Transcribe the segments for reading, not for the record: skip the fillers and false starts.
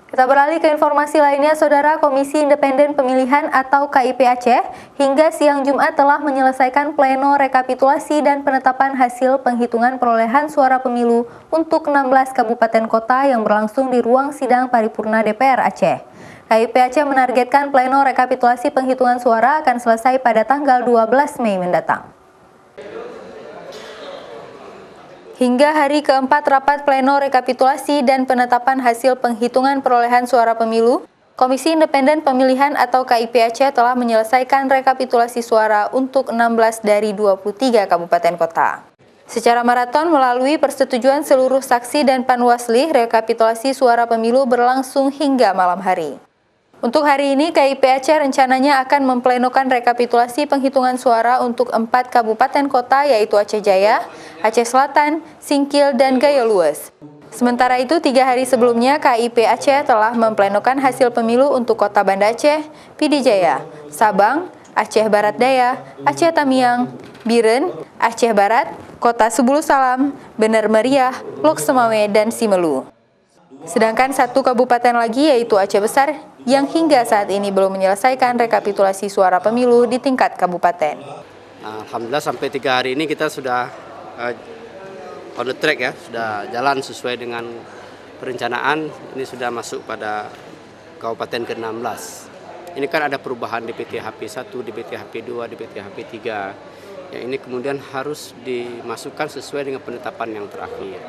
Kita beralih ke informasi lainnya, Saudara. Komisi Independen Pemilihan atau KIP Aceh hingga siang Jumat telah menyelesaikan pleno rekapitulasi dan penetapan hasil penghitungan perolehan suara pemilu untuk 16 kabupaten kota yang berlangsung di ruang sidang paripurna DPR Aceh. KIP Aceh menargetkan pleno rekapitulasi penghitungan suara akan selesai pada tanggal 12 Mei mendatang. Hingga hari keempat rapat pleno rekapitulasi dan penetapan hasil penghitungan perolehan suara pemilu, Komisi Independen Pemilihan atau KIP Aceh telah menyelesaikan rekapitulasi suara untuk 16 dari 23 kabupaten kota. Secara maraton melalui persetujuan seluruh saksi dan panwasli, rekapitulasi suara pemilu berlangsung hingga malam hari. Untuk hari ini, KIP Aceh rencananya akan memplenokan rekapitulasi penghitungan suara untuk 4 kabupaten kota yaitu Aceh Jaya, Aceh Selatan, Singkil, dan Gayo Lues. Sementara itu, 3 hari sebelumnya, KIP Aceh telah memplenokan hasil pemilu untuk Kota Banda Aceh, Pidi Jaya, Sabang, Aceh Barat Daya, Aceh Tamiang, Biren, Aceh Barat, Kota Sebulu Salam, Bener Meriah, Lok Semawe, dan Simelu. Sedangkan 1 kabupaten lagi yaitu Aceh Besar yang hingga saat ini belum menyelesaikan rekapitulasi suara pemilu di tingkat kabupaten. Alhamdulillah sampai 3 hari ini kita sudah on the track ya, sudah jalan sesuai dengan perencanaan. Ini sudah masuk pada kabupaten ke-16. Ini kan ada perubahan DPT HP 1, DPT HP 2, DPT HP 3. Yang ini kemudian harus dimasukkan sesuai dengan penetapan yang terakhir.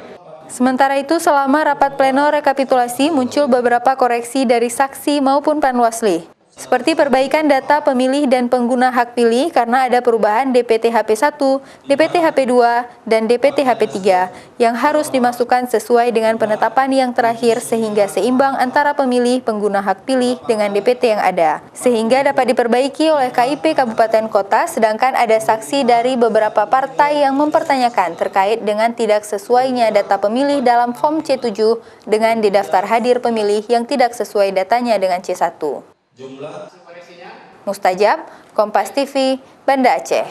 Sementara itu, selama rapat pleno rekapitulasi muncul beberapa koreksi dari saksi maupun panwasli, seperti perbaikan data pemilih dan pengguna hak pilih karena ada perubahan DPT HP 1, DPT HP 2, dan DPT HP 3 yang harus dimasukkan sesuai dengan penetapan yang terakhir sehingga seimbang antara pemilih pengguna hak pilih dengan DPT yang ada, sehingga dapat diperbaiki oleh KIP Kabupaten Kota, sedangkan ada saksi dari beberapa partai yang mempertanyakan terkait dengan tidak sesuainya data pemilih dalam form C7 dengan didaftar hadir pemilih yang tidak sesuai datanya dengan C1. Mustajab, Kompas TV, Banda Aceh.